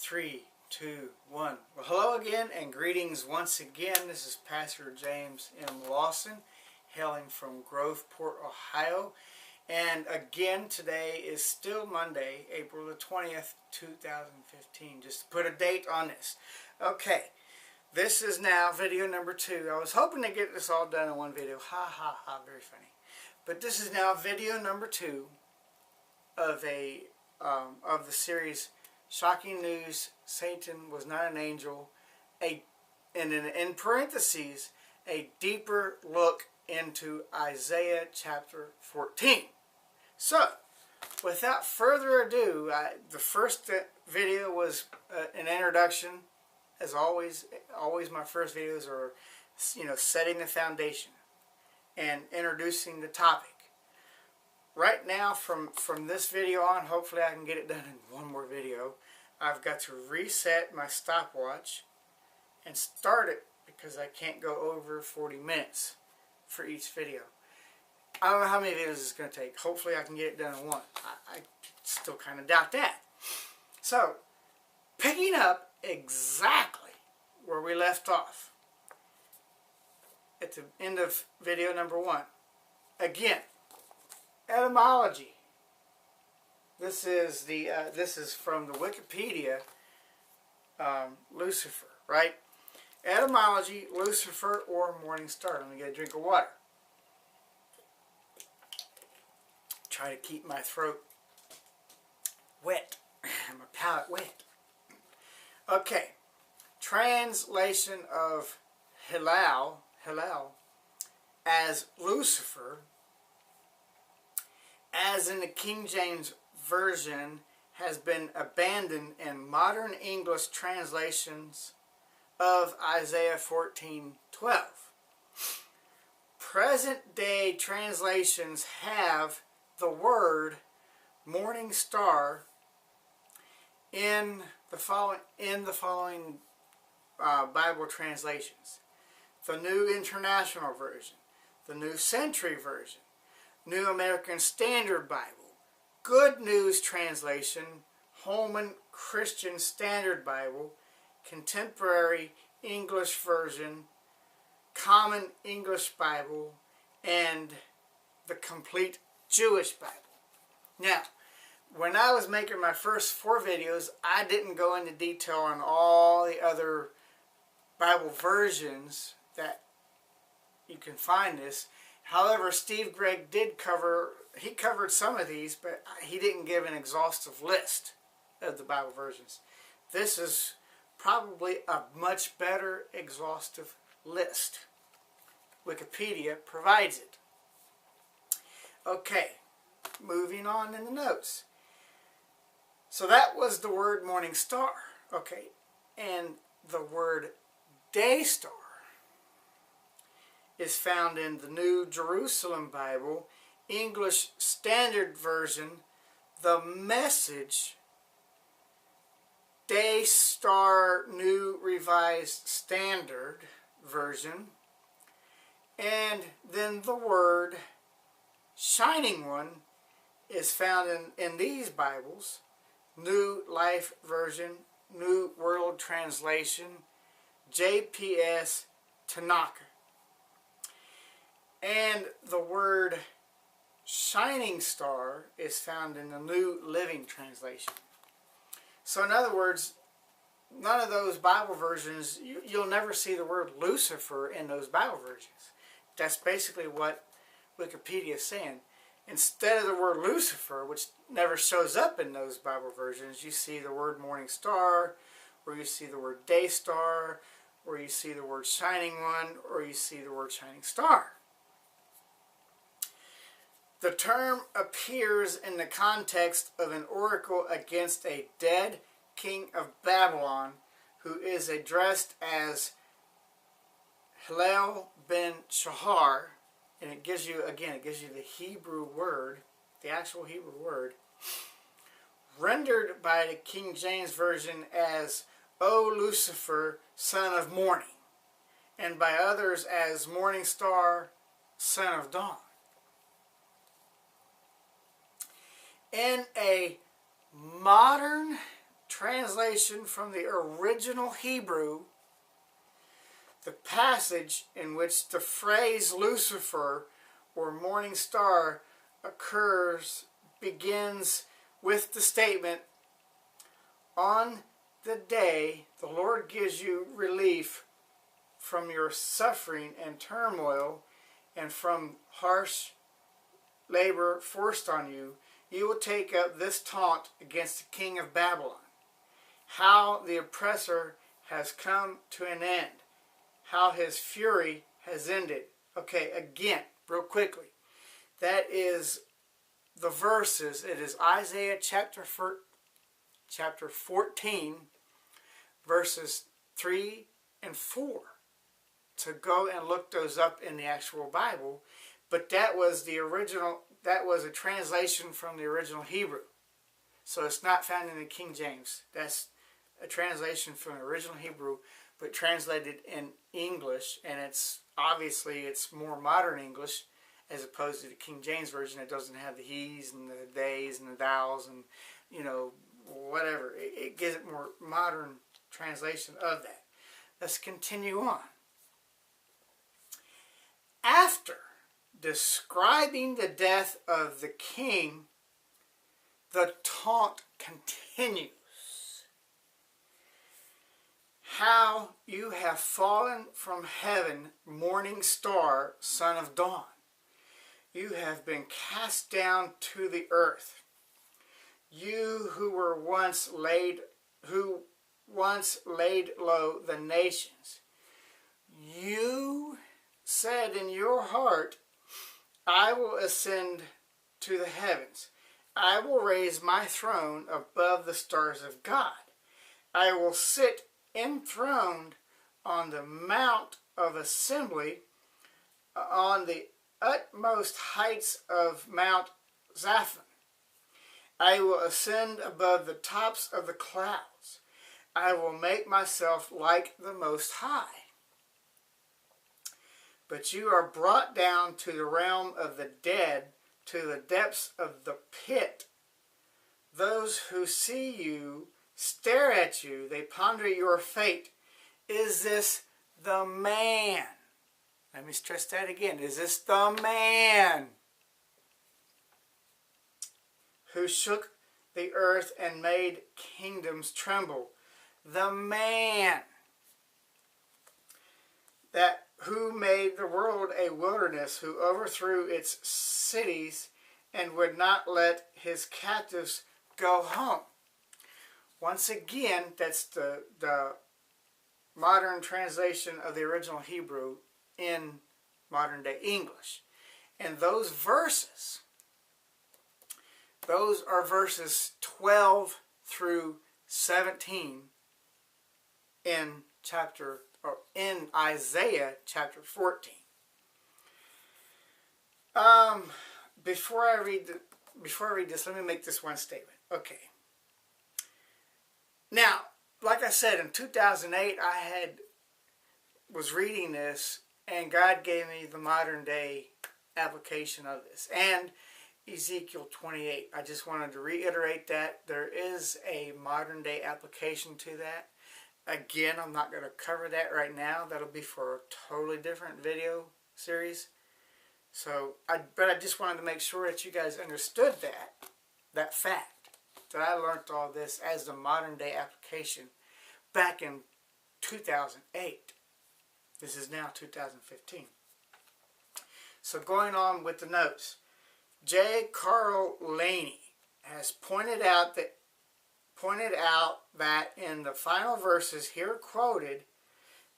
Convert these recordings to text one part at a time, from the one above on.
3, 2, 1. Well, hello again and greetings once again. This is Pastor James M. Lawson, hailing from Groveport, Ohio. And again, today is still Monday, April the 20th, 2015. Just to put a date on this. Okay, this is now video number 2. I was hoping to get this all done in one video. Ha ha ha, very funny. But this is now video number 2 of the series Shocking News, Satan Was Not an Angel, and in parentheses, a deeper look into Isaiah chapter 14. So, without further ado, the first video was an introduction. As always my first videos are, setting the foundation and introducing the topic. Right now, from this video on, hopefully I can get it done in one more video. I've got to reset my stopwatch and start it because I can't go over 40 minutes for each video. I don't know how many videos it's going to take. Hopefully I can get it done in one. I still kind of doubt that. So, picking up exactly where we left off at the end of video number 1. Again, etymology. This is from the Wikipedia. Lucifer, right? Etymology: Lucifer or morning star. Let me get a drink of water. Try to keep my throat wet, my palate wet. Okay, translation of Hillel as Lucifer, as in the King James Version, has been abandoned in modern English translations of Isaiah 14:12. Present-day translations have the word morning star in the following Bible translations: the New International Version, the New Century Version, New American Standard Bible, Good News Translation, Holman Christian Standard Bible, Contemporary English Version, Common English Bible, and the Complete Jewish Bible. Now, when I was making my first 4 videos, I didn't go into detail on all the other Bible versions that you can find this. However, Steve Gregg covered some of these, but he didn't give an exhaustive list of the Bible versions. This is probably a much better exhaustive list. Wikipedia provides it. Okay, moving on in the notes. So that was the word morning star. Okay, and the word day star is found in the New Jerusalem Bible, English Standard Version, the Message, Day Star New Revised Standard Version, and then the word Shining One is found in these Bibles: New Life Version, New World Translation, JPS, Tanakh. And the word shining star is found in the New Living Translation. So in other words, none of those Bible versions, you'll never see the word Lucifer in those Bible versions. That's basically what Wikipedia is saying. Instead of the word Lucifer, which never shows up in those Bible versions, you see the word morning star, or you see the word day star, or you see the word shining one, or you see the word shining star. The term appears in the context of an oracle against a dead king of Babylon, who is addressed as Hillel ben Shahar, and it gives you the Hebrew word, the actual Hebrew word, rendered by the King James Version as O Lucifer, son of morning, and by others as morning star, son of dawn. In a modern translation from the original Hebrew, the passage in which the phrase Lucifer or morning star occurs begins with the statement, "On the day the Lord gives you relief from your suffering and turmoil and from harsh labor forced on you, you will take up this taunt against the king of Babylon. How the oppressor has come to an end. How his fury has ended." Okay, again, real quickly. That is the verses. It is Isaiah chapter 14, verses 3 and 4. To go and look those up in the actual Bible. But that was the original, that was a translation from the original Hebrew. So it's not found in the King James. That's a translation from the original Hebrew, but translated in English, and it's more modern English as opposed to the King James version. It doesn't have the he's and the they's and the thou's and, you know, whatever. It gives it more modern translation of that. Let's continue on. After describing the death of the king, the taunt continues. "How you have fallen from heaven, morning star, son of dawn. You have been cast down to the earth. You who once laid low the nations. You said in your heart, I will ascend to the heavens. I will raise my throne above the stars of God. I will sit enthroned on the mount of assembly, on the utmost heights of Mount Zaphon. I will ascend above the tops of the clouds. I will make myself like the Most High. But you are brought down to the realm of the dead, to the depths of the pit. Those who see you stare at you. They ponder your fate. Is this the man?" Let me stress that again. Is this the man who shook the earth and made kingdoms tremble? The man who made the world a wilderness, who overthrew its cities and would not let his captives go home. Once again, that's the modern translation of the original Hebrew in modern day English. And those verses, those are verses 12 through 17 in Isaiah chapter 14. Before I read this, let me make this one statement. Okay. Now, like I said, in 2008, I was reading this, and God gave me the modern day application of this, and Ezekiel 28. I just wanted to reiterate that there is a modern day application to that. Again, I'm not going to cover that right now. That'll be for a totally different video series. But I just wanted to make sure that you guys understood that fact, that I learned all this as the modern day application back in 2008. This is now 2015. So going on with the notes, J. Carl Laney has pointed out that in the final verses here quoted,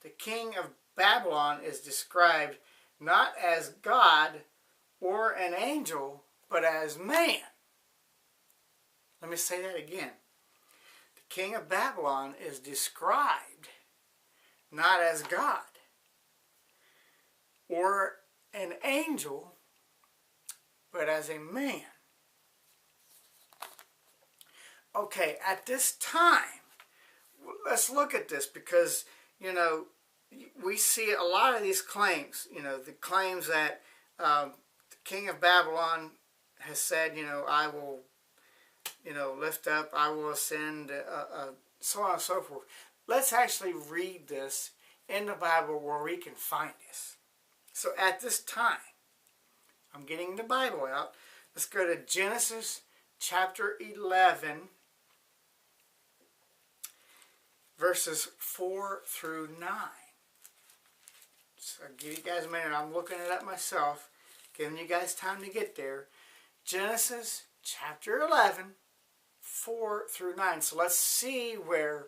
the king of Babylon is described not as God or an angel, but as man. Let me say that again. The king of Babylon is described not as God or an angel, but as a man. Okay, at this time, let's look at this because, you know, we see a lot of these claims, you know, the claims that the king of Babylon has said, you know, I will lift up, I will ascend, so on and so forth. Let's actually read this in the Bible where we can find this. So at this time, I'm getting the Bible out. Let's go to Genesis chapter 11, verses 4 through 9. So I'll give you guys a minute. I'm looking it up myself, giving you guys time to get there. Genesis chapter 11, 4 through 9. So let's see where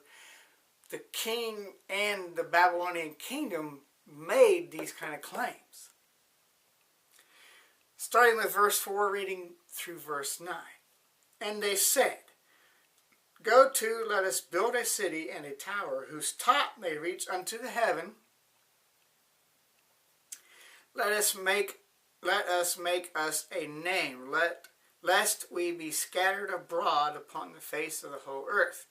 the king and the Babylonian kingdom made these kind of claims. Starting with verse 4, reading through verse 9. And they said, Go to, let us build a city and a tower, whose top may reach unto the heaven. Let us make us a name, lest we be scattered abroad upon the face of the whole earth.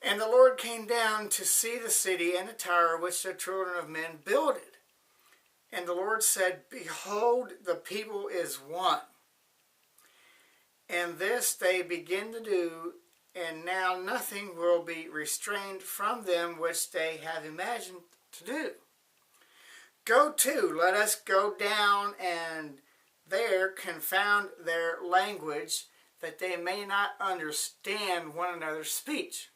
And the Lord came down to see the city and the tower which the children of men builded. And the Lord said, Behold, the people is one. And this they begin to do, and now nothing will be restrained from them which they have imagined to do. Go to, let us go down and there confound their language, that they may not understand one another's speech.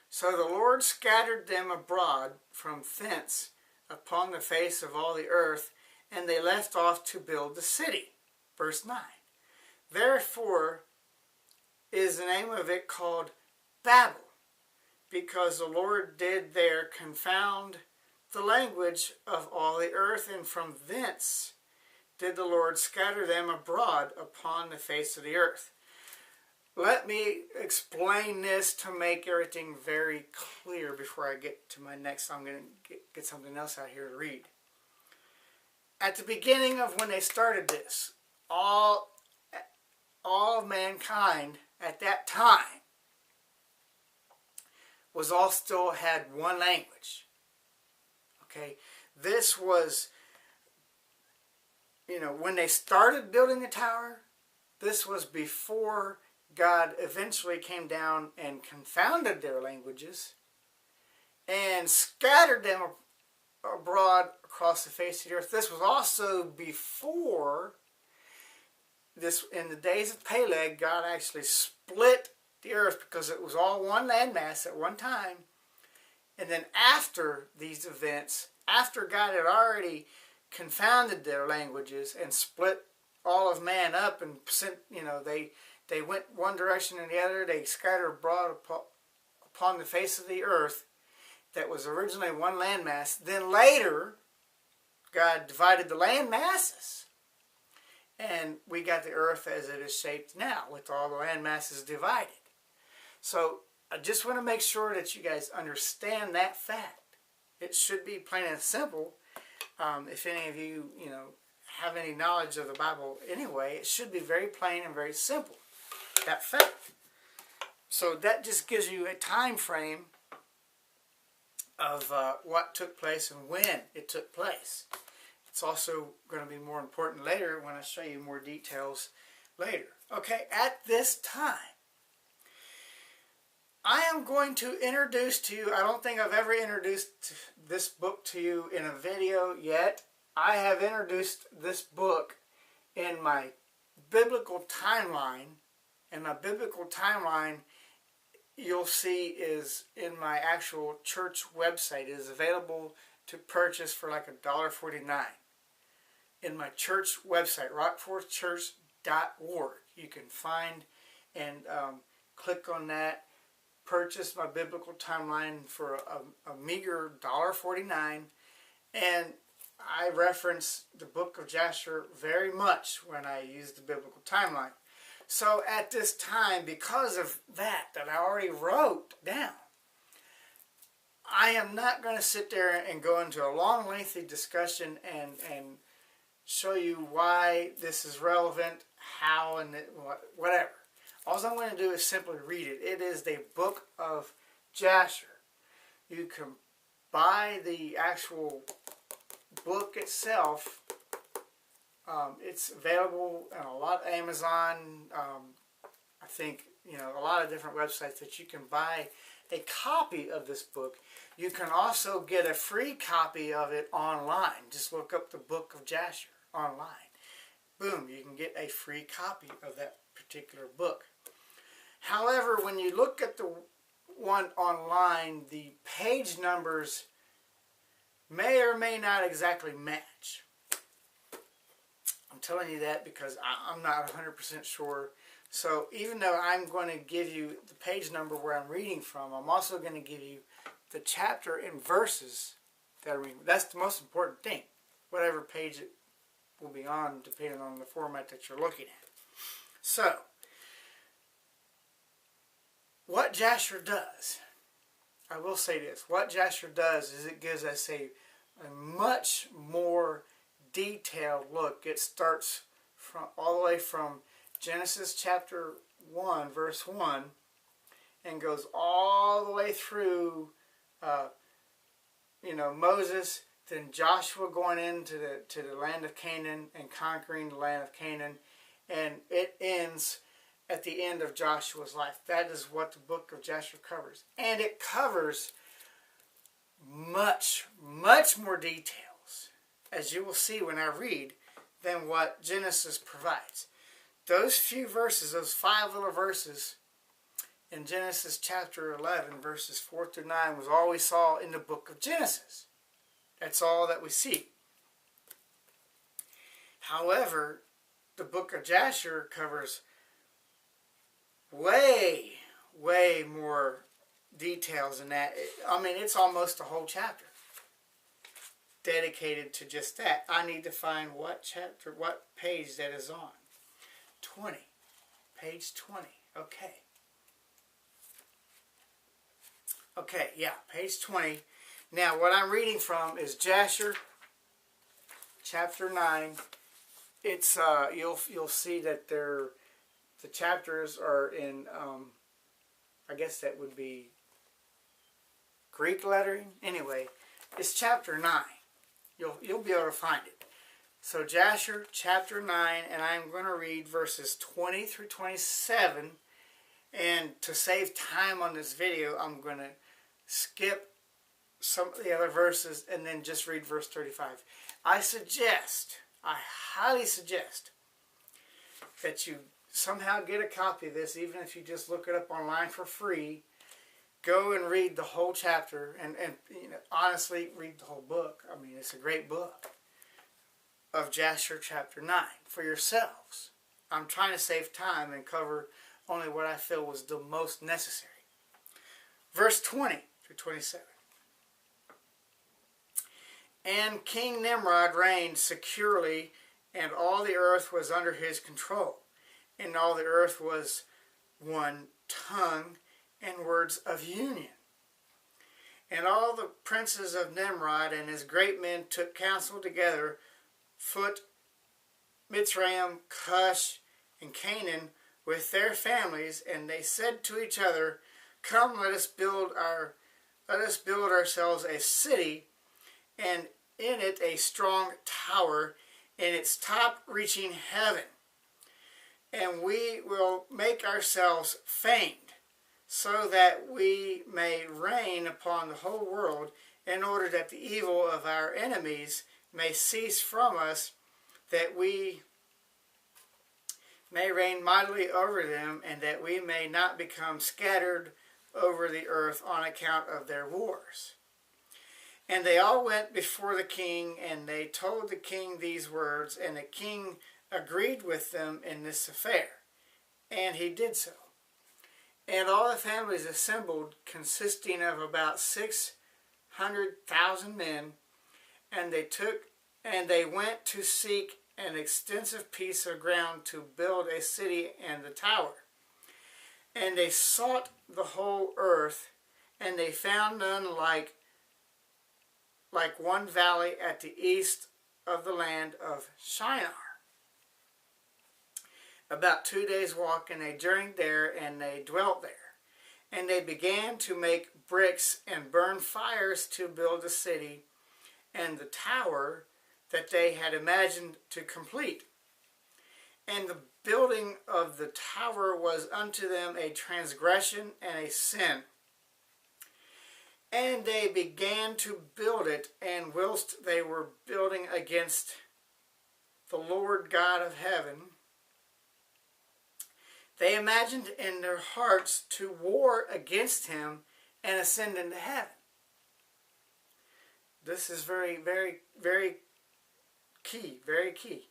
So the Lord scattered them abroad from thence upon the face of all the earth, and they left off to build the city. Verse 9. Therefore is the name of it called Babel, because the Lord did there confound the language of all the earth, and from thence did the Lord scatter them abroad upon the face of the earth. Let me explain this to make everything very clear before I get to my next. I'm going to get something else out here to read. At the beginning of when they started this, all of mankind at that time was all still had one language. Okay, this was, when they started building the tower, this was before God eventually came down and confounded their languages and scattered them abroad across the face of the earth. This was also before this, in the days of Peleg, God actually split the earth because it was all one landmass at one time. And then after these events, after God had already confounded their languages and split all of man up and sent, they went one direction and the other, they scattered abroad upon the face of the earth that was originally one landmass. Then later, God divided the land masses. And we got the earth as it is shaped now, with all the land masses divided. So I just want to make sure that you guys understand that fact. It should be plain and simple. If any of you, have any knowledge of the Bible anyway, it should be very plain and very simple. That fact. So that just gives you a time frame of what took place and when it took place. It's also going to be more important later when I show you more details later. Okay, at this time, I am going to introduce to you, I don't think I've ever introduced this book to you in a video yet. I have introduced this book in my biblical timeline. And my biblical timeline, you'll see, is in my actual church website. It is available to purchase for like $1.49. In my church website, rockforthchurch.org. You can find and click on that. Purchase my biblical timeline for a meager $1.49. And I reference the book of Jasher very much when I use the biblical timeline. So at this time, because of that I already wrote down, I am not going to sit there and go into a long, lengthy discussion and show you why this is relevant, how, and whatever. All I'm going to do is simply read it. It is the book of Jasher. You can buy the actual book itself It's available on a lot of Amazon. I think, a lot of different websites that you can buy a copy of this book. You can also get a free copy of it online. Just look up the Book of Jasher online. Boom, you can get a free copy of that particular book. However, when you look at the one online, the page numbers may or may not exactly match. I'm telling you that because I'm not 100% sure. So even though I'm going to give you the page number where I'm reading from, I'm also going to give you the chapter and verses that I'm reading. That's the most important thing. Whatever page it will be on, depending on the format that you're looking at. So, what Jasher does, I will say this, what Jasher does is it gives us a much more detailed look. It starts from all the way from Genesis chapter 1, verse 1, and goes all the way through, Moses, then Joshua going into the land of Canaan and conquering the land of Canaan, and it ends at the end of Joshua's life. That is what the book of Jasher covers. And it covers much, much more details, as you will see when I read, than what Genesis provides. Those few verses, those 5 little verses in Genesis chapter 11, verses 4 through 9, was all we saw in the book of Genesis. That's all that we see. However, the book of Jasher covers way, way more details than that. It's almost a whole chapter dedicated to just that. I need to find what chapter, what page that is on. 20. Page 20. Okay. Okay, yeah, page 20. Now, what I'm reading from is Jasher, chapter 9. It's you'll see that the chapters are in I guess that would be Greek lettering. Anyway, it's chapter 9. You'll be able to find it. So Jasher chapter 9, and I'm going to read verses 20 through 27. And to save time on this video, I'm going to skip some of the other verses and then just read verse 35. I highly suggest that you somehow get a copy of this, even if you just look it up online for free. Go and read the whole chapter, and honestly, read the whole book. It's a great book of Jasher chapter 9 for yourselves. I'm trying to save time and cover only what I feel was the most necessary. Verse 20 through 27. And King Nimrod reigned securely, and all the earth was under his control. And all the earth was one tongue and words of union. And all the princes of Nimrod and his great men took counsel together, Phut, Mitzrayim, Cush, and Canaan, with their families, and they said to each other, "Come, let us build ourselves a city, and in it a strong tower, and its top reaching heaven. And we will make ourselves famed, so that we may reign upon the whole world, in order that the evil of our enemies may cease from us, that we may reign mightily over them, and that we may not become scattered over the earth on account of their wars." And they all went before the king, and they told the king these words, and the king agreed with them in this affair, and he did so. And all the families assembled, consisting of about 600,000 men, and they went to seek an extensive piece of ground to build a city and the tower. And they sought the whole earth, and they found none like one valley at the east of the land of Shinar. About 2 days' walk, and they journeyed there, and they dwelt there. And they began to make bricks and burn fires to build the city and the tower that they had imagined to complete. And the building of the tower was unto them a transgression and a sin. And they began to build it, and whilst they were building against the Lord God of heaven, they imagined in their hearts to war against him and ascend into heaven. This is very, very, very key, very key.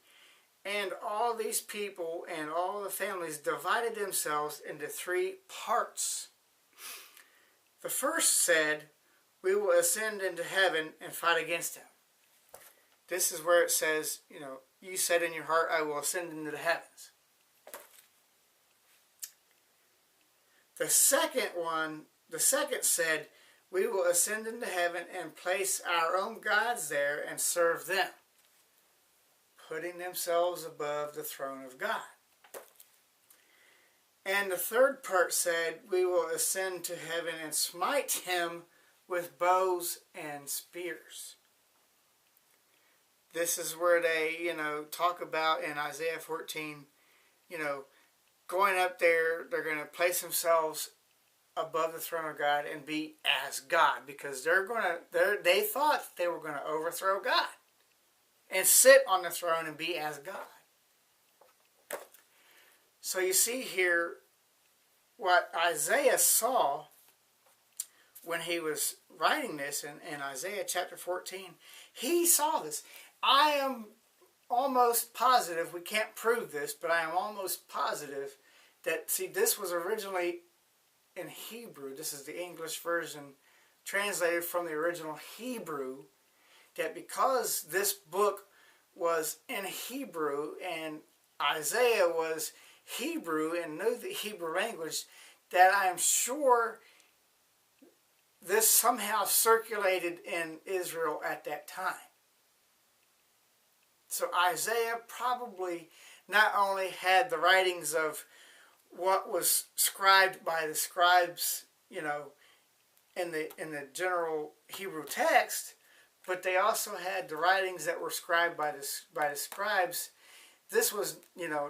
And all these people and all the families divided themselves into three parts. The first said, we will ascend into heaven and fight against him. This is where it says, you said in your heart, I will ascend into the heavens. The second said, we will ascend into heaven and place our own gods there and serve them, putting themselves above the throne of God. And the third part said, we will ascend to heaven and smite him with bows and spears. This is where they, talk about in Isaiah 14, going up there, they're going to place themselves above the throne of God and be as God, because they thought they were going to overthrow God and sit on the throne and be as God. So you see here what Isaiah saw when he was writing this in Isaiah chapter 14. He saw this. I am almost positive, we can't prove this, but I am almost positive that, this was originally in Hebrew. This is the English version translated from the original Hebrew, that because this book was in Hebrew and Isaiah was Hebrew and knew the Hebrew language, that I am sure this somehow circulated in Israel at that time. So Isaiah probably not only had the writings of what was scribed by the scribes, in the general Hebrew text, but they also had the writings that were scribed by the scribes. This was,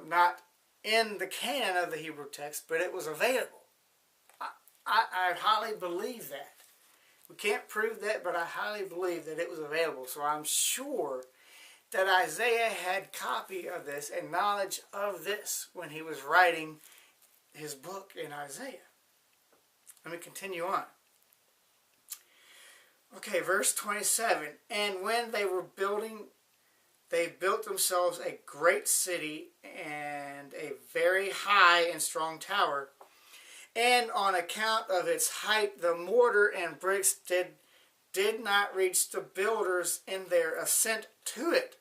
not in the canon of the Hebrew text, but it was available. I highly believe that. We can't prove that, but I highly believe that it was available. So I'm sure that Isaiah had copy of this and knowledge of this when he was writing his book in Isaiah. Let me continue on. Okay, verse 27. And when they were building, they built themselves a great city and a very high and strong tower. And on account of its height, the mortar and bricks did not reach the builders in their ascent to it,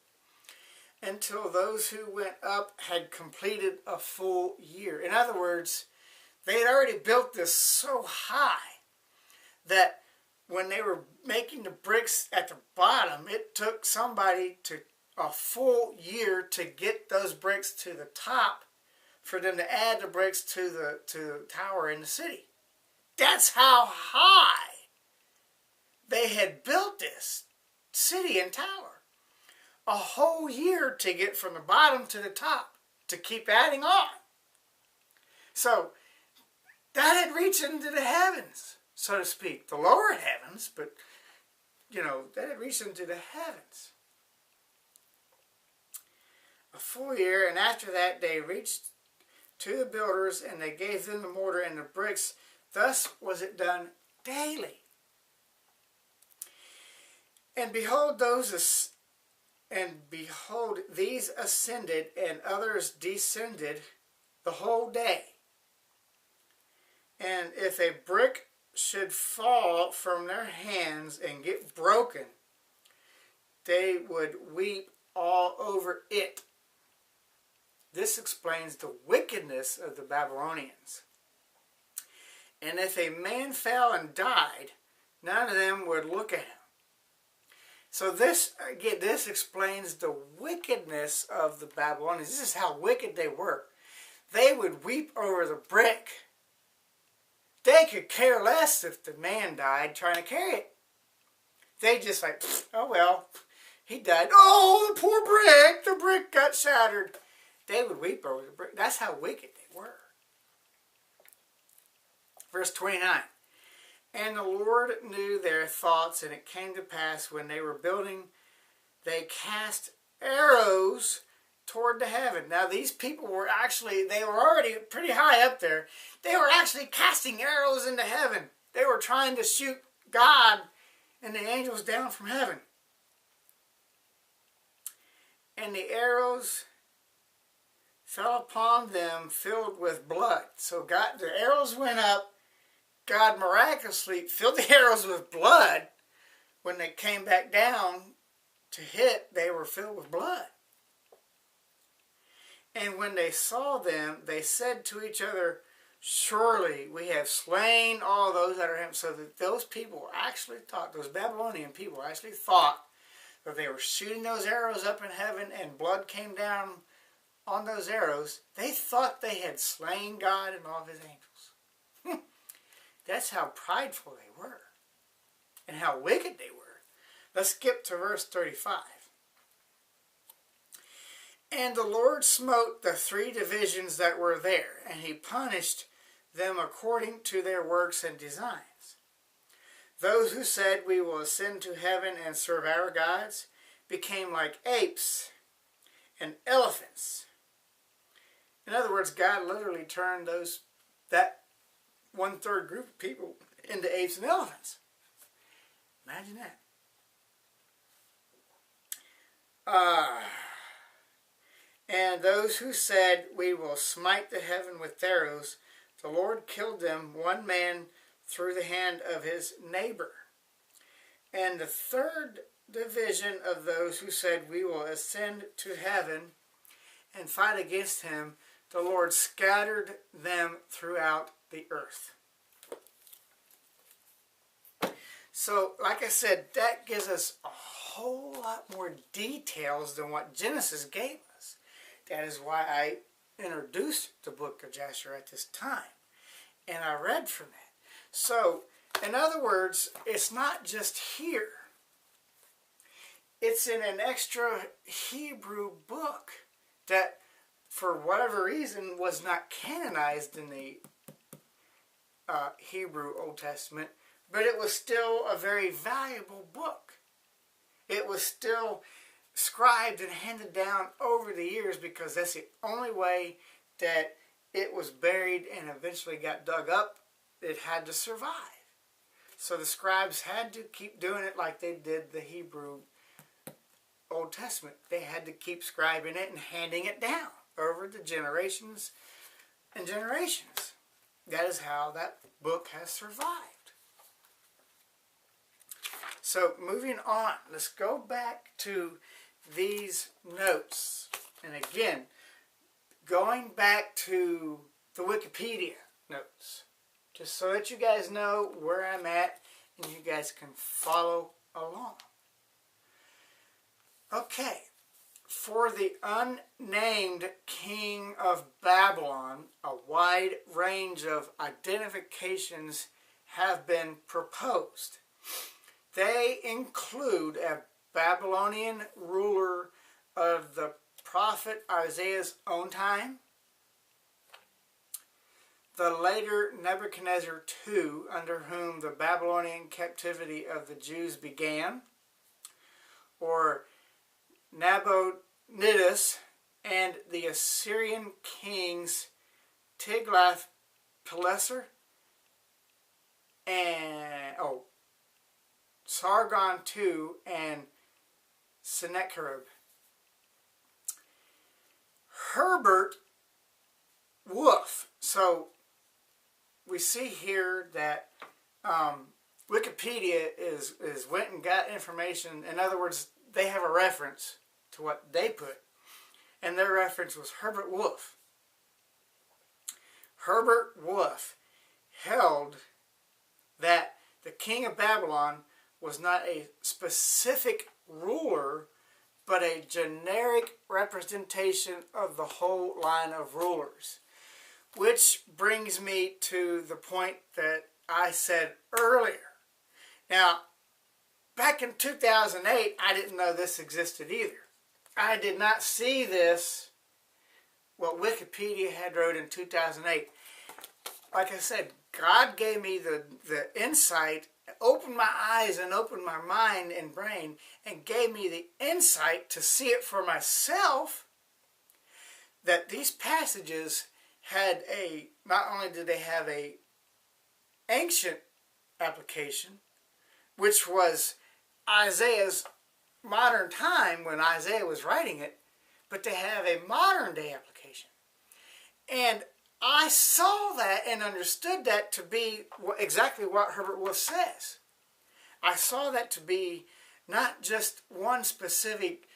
until those who went up had completed a full year. In other words, they had already built this so high that when they were making the bricks at the bottom, it took somebody a full year to get those bricks to the top, for them to add the bricks to the tower in the city. That's how high they had built this city and tower. A whole year to get from the bottom to the top, to keep adding on. So that had reached into the heavens, so to speak. The lower heavens, but that had reached into the heavens. A full year, and after that they reached to the builders, and they gave them the mortar and the bricks. Thus was it done daily. And behold, these ascended, and others descended the whole day. And if a brick should fall from their hands and get broken, they would weep all over it. This explains the wickedness of the Babylonians. And if a man fell and died, none of them would look at him. So this explains the wickedness of the Babylonians. This is how wicked they were. They would weep over the brick. They could care less if the man died trying to carry it. They just oh well, He died. Oh, the poor brick. The brick got shattered. They would weep over the brick. That's how wicked they were. Verse 29. And the Lord knew their thoughts, and it came to pass when they were building, they cast arrows toward the heaven. Now these people were actually, they were already pretty high up there. They were actually casting arrows into heaven. They were trying to shoot God and the angels down from heaven. And the arrows fell upon them filled with blood. So God, the arrows went up. God miraculously filled the arrows with blood. When they came back down to hit, they were filled with blood. And when they saw them, they said to each other, surely we have slain all those that are him. So that those people actually thought, those Babylonian people actually thought that they were shooting those arrows up in heaven and blood came down on those arrows. They thought they had slain God and all of his angels. That's how prideful they were and how wicked they were. Let's skip to verse 35. And the Lord smote the 3 divisions that were there, and he punished them according to their works and designs. Those who said, we will ascend to heaven and serve our gods, became like apes and elephants. In other words, God literally turned that 1/3 group of people into apes and elephants. Imagine that. And those who said, we will smite the heaven with arrows, the Lord killed them, one man through the hand of his neighbor. And the 3rd division of those who said, we will ascend to heaven and fight against him, the Lord scattered them throughout the earth. So, like I said, that gives us a whole lot more details than what Genesis gave us. That is why I introduced the book of Jasher at this time. And I read from that. So, in other words, it's not just here. It's in an extra Hebrew book that, for whatever reason, was not canonized in the Hebrew Old Testament, but it was still a very valuable book. It was still scribed and handed down over the years because that's the only way that it was buried and eventually got dug up. It had to survive. So the scribes had to keep doing it like they did the Hebrew Old Testament. They had to keep scribing it and handing it down over the generations and generations. That is how that book has survived. So moving on, let's go back to these notes. And again, going back to the Wikipedia notes, just so that you guys know where I'm at and you guys can follow along. Okay, for the unnamed king of Babylon, a wide range of identifications have been proposed. They include a Babylonian ruler of the prophet Isaiah's own time, the later Nebuchadnezzar II, under whom the Babylonian captivity of the Jews began, or Nabonidus and the Assyrian kings Tiglath-Pileser and Sargon II and Sennacherib. Herbert Wolf. So we see here that Wikipedia is went and got information. In other words, they have a reference to what they put, and their reference was Herbert Wolf. Herbert Wolf held that the king of Babylon was not a specific ruler, but a generic representation of the whole line of rulers. Which brings me to the point that I said earlier. Now, back in 2008, I didn't know this existed either. I did not see this, what Wikipedia had wrote in 2008. Like I said, God gave me the insight, opened my eyes and opened my mind and brain, and gave me the insight to see it for myself, that these passages had not only did they have a ancient application, which was Isaiah's modern time when Isaiah was writing it, but they have a modern day application. And I saw that and understood that to be exactly what Herbert Wolf says. I saw that to be not just one specific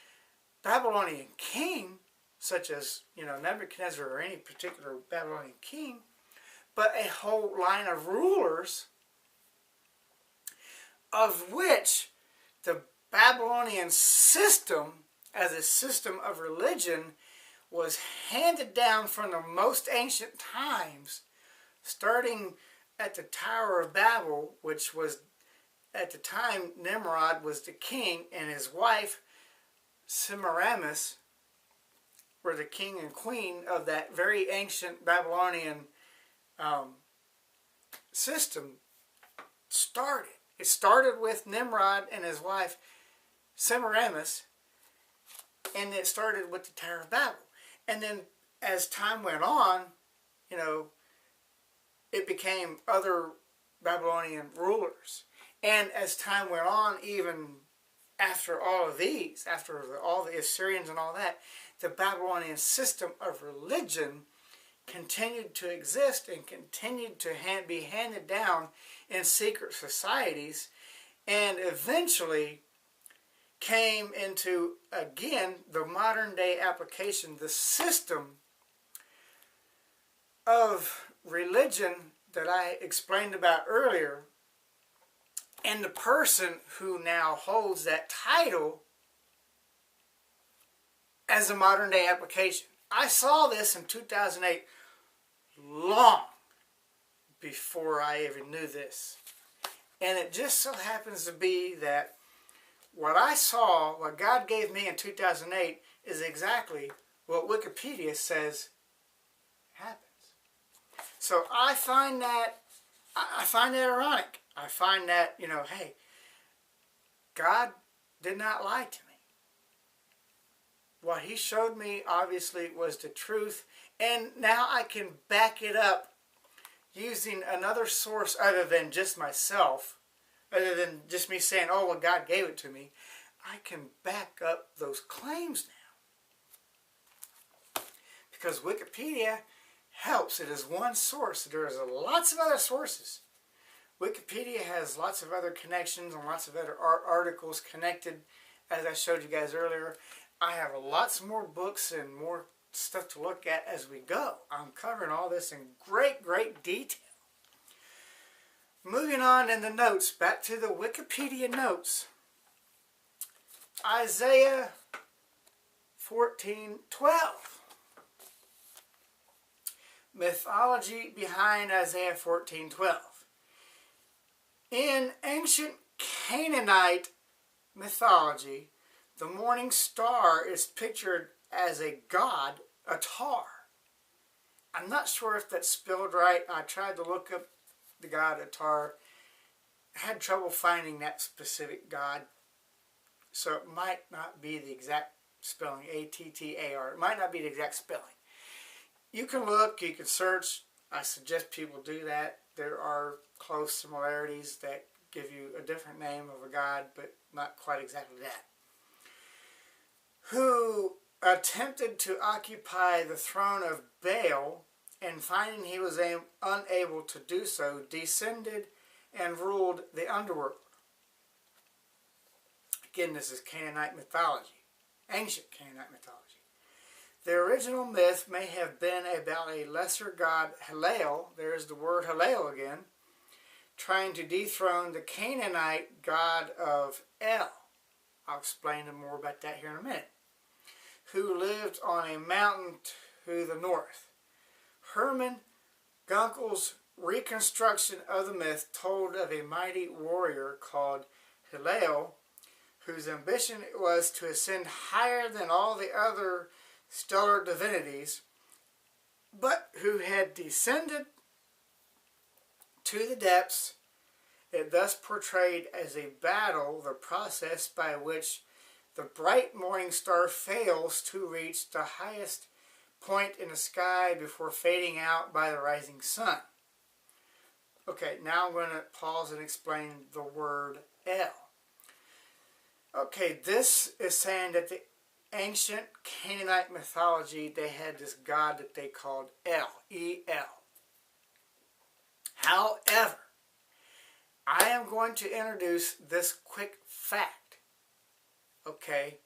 Babylonian king, such as, Nebuchadnezzar or any particular Babylonian king, but a whole line of rulers, of which the Babylonian system, as a system of religion, was handed down from the most ancient times, starting at the Tower of Babel, which was, at the time, Nimrod was the king, and his wife, Semiramis, were the king and queen of that very ancient Babylonian system started. It started with Nimrod and his wife, Semiramis, and it started with the Tower of Babel. And then as time went on, it became other Babylonian rulers. And as time went on, even after all of these, after all the Assyrians and all that, the Babylonian system of religion continued to exist and continued to be handed down in secret societies, and eventually came into, again, the modern day application, the system of religion that I explained about earlier, and the person who now holds that title as a modern day application. I saw this in 2008, long before I even knew this. And it just so happens to be that what I saw, what God gave me in 2008, is exactly what Wikipedia says happens. So I find that ironic. I find that, hey, God did not lie to me. What he showed me, obviously, was the truth. And now I can back it up using another source other than just myself, other than just me saying, oh, well, God gave it to me. I can back up those claims now. Because Wikipedia helps. It is one source. There is lots of other sources. Wikipedia has lots of other connections and lots of other articles connected, as I showed you guys earlier. I have lots more books and more stuff to look at as we go. I'm covering all this in great, great detail. Moving on in the notes, back to the Wikipedia notes. Isaiah 14:12. Mythology behind Isaiah 14:12. In ancient Canaanite mythology, the morning star is pictured as a god, Atar. I'm not sure if that's spelled right. I tried to look up the god Atar. I had trouble finding that specific god. So it might not be the exact spelling, A-T-T-A-R. It might not be the exact spelling. You can look, you can search. I suggest people do that. There are close similarities that give you a different name of a god, but not quite exactly that. Who attempted to occupy the throne of Baal, and finding he was unable to do so, descended and ruled the underworld. Again, this is Canaanite mythology, ancient Canaanite mythology. The original myth may have been about a lesser god, Halel, there's the word Halel again, trying to dethrone the Canaanite god of El. I'll explain more about that here in a minute. Who lived on a mountain to the north. Herman Gunkel's reconstruction of the myth told of a mighty warrior called Hillel, whose ambition was to ascend higher than all the other stellar divinities, but who had descended to the depths. It thus portrayed as a battle the process by which the bright morning star fails to reach the highest point in the sky before fading out by the rising sun. Okay, now I'm going to pause and explain the word El. Okay, this is saying that the ancient Canaanite mythology, they had this god that they called El, E-L. However, I am going to introduce this quick fact. Okay,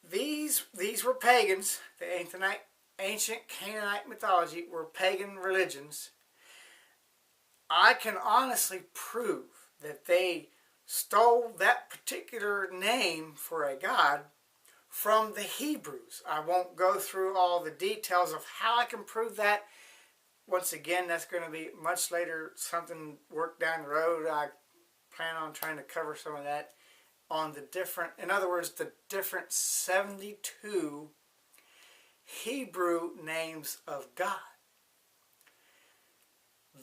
these were pagans. The ancient Canaanite mythology were pagan religions. I can honestly prove that they stole that particular name for a god from the Hebrews. I won't go through all the details of how I can prove that. Once again, that's going to be much later, something work down the road. I plan on trying to cover some of that on the different, in other words, the different 72 Hebrew names of God.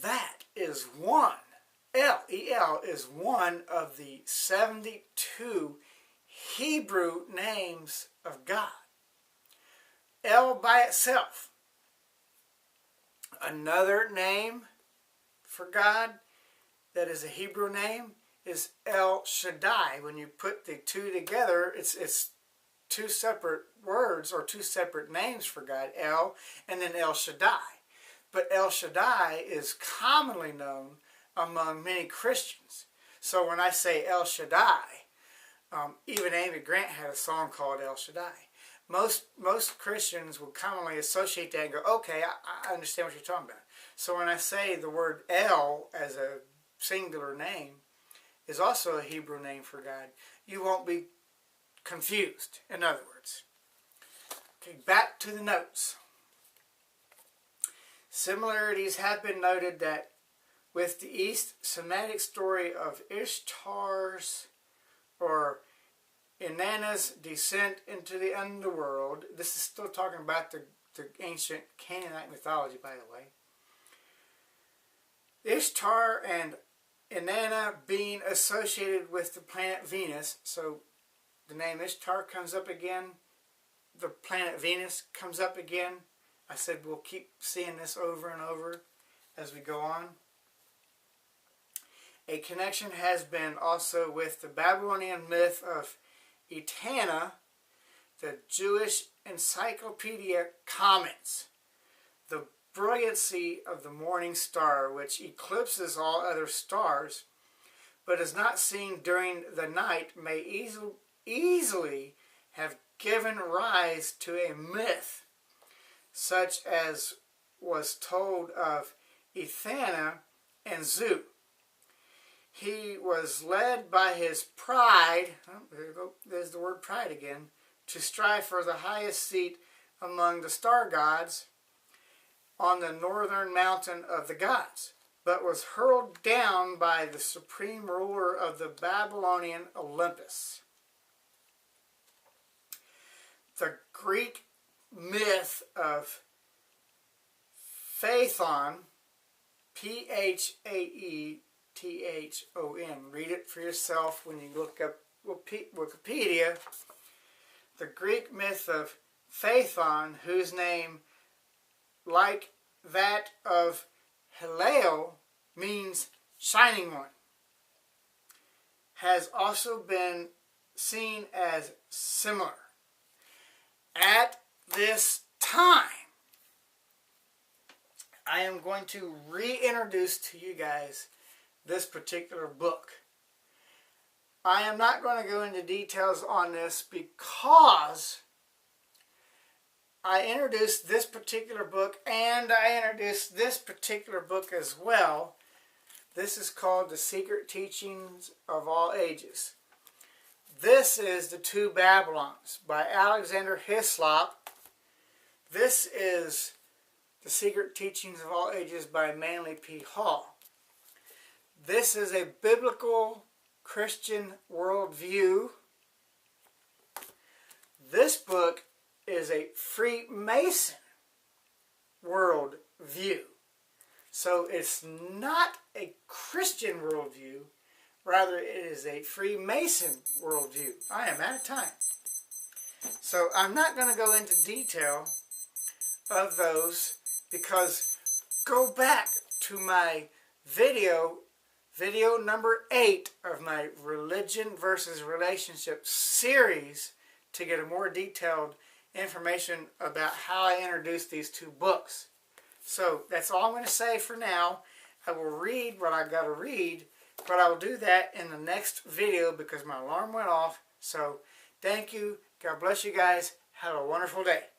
That is one, El, is one of the 72 Hebrew names of God. El by itself. Another name for God that is a Hebrew name is El Shaddai. When you put the two together, it's two separate words or two separate names for God, El and then El Shaddai. But El Shaddai is commonly known among many Christians. So when I say El Shaddai, even Amy Grant had a song called El Shaddai. Most Christians will commonly associate that and go, okay, I understand what you're talking about. So when I say the word El as a singular name is also a Hebrew name for God, you won't be confused, in other words. Okay, back to the notes. Similarities have been noted that with the East Semitic story of Ishtar's or Inanna's descent into the underworld. This is still talking about the ancient Canaanite mythology, by the way. Ishtar and Inanna being associated with the planet Venus. So the name Ishtar comes up again. The planet Venus comes up again. I said we'll keep seeing this over and over as we go on. A connection has been also with the Babylonian myth of Etana. The Jewish Encyclopedia comments, the brilliancy of the morning star, which eclipses all other stars, but is not seen during the night, may easily have given rise to a myth, such as was told of Ethana and Zu. He was led by his pride, there's the word pride again, to strive for the highest seat among the star gods on the northern mountain of the gods, but was hurled down by the supreme ruler of the Babylonian Olympus. The Greek myth of Phaethon, Phaethon, read it for yourself when you look up Wikipedia. The Greek myth of Phaethon, whose name, like that of Hillel, means shining one, has also been seen as similar. At this time, I am going to reintroduce to you guys this particular book. I am not going to go into details on this because I introduced this particular book and I introduced this particular book as well. This is called The Secret Teachings of All Ages. This is The Two Babylons by Alexander Hislop. This is The Secret Teachings of All Ages by Manly P. Hall. This is a biblical Christian Worldview. This book is a Freemason worldview. So it's not a Christian worldview, rather it is a Freemason worldview. I am out of time. So I'm not going to go into detail of those, because go back to my video number 8 of my Religion versus Relationship series to get a more detailed information about how I introduced these two books. So that's all I'm going to say for now. I will read what I've got to read, but I will do that in the next video because my alarm went off. So thank you. God bless you guys. Have a wonderful day.